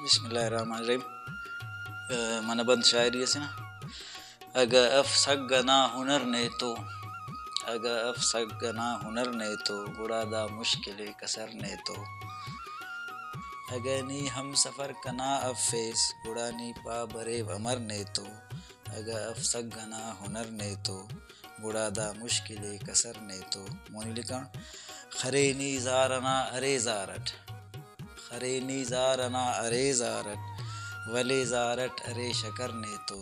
بسم اللہ الرحمن الرحیم. من بند شاعری سے نا اگا افسگنا ہنر نے تو اگا افسگنا ہنر نے تو گڑا دا مشکل کسر نے تو اگا نی ہم سفر کنا افیس گڑا نی پا برے امر نے تو اگا افسگنا ہنر نے تو گڑا دا مشکل کسر نے تو مونی لکھن خرے نی زارنا ارے زارٹ خرے نی زارنا ارے زارٹ ولی زارٹ ارے شکر نے تو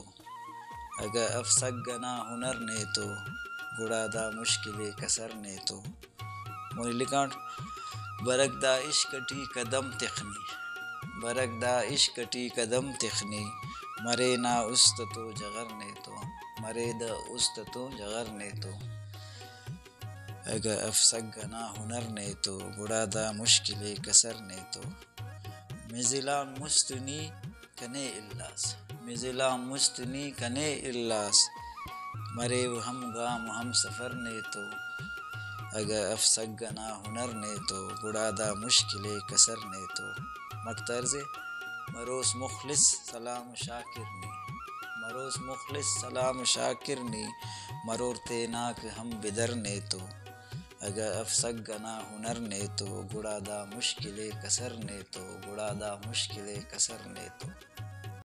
اگا افسگنا ہنر نے تو گڑا دا مشکل کسر نے تو مونی لکھن برگ دا عشقٹی قدم تخنی برگ دا عشقٹی قدم تخنی مرے نا استتو جغر نے تو مرے دا استتو جغر نے تو اگا افسگنا ہنر نے تو گڑا دا مشکل کسر نے تو مزلان مستنی کنے الاس مزلان مستنی کنے الاس مرے ہم گام ہم سفر نے تو اگا افسگنا ہنر نے تو گڑا دا مشکل کسر نے تو مکترز مروس مخلص سلام شاکرنی مروس مخلص سلام شاکرنی مرور تیناک ہم بدر نے تو اگا افسگنا ہنر نے تو گڑا دا مشکل کسر نے تو گڑا دا مشکل کسر نے تو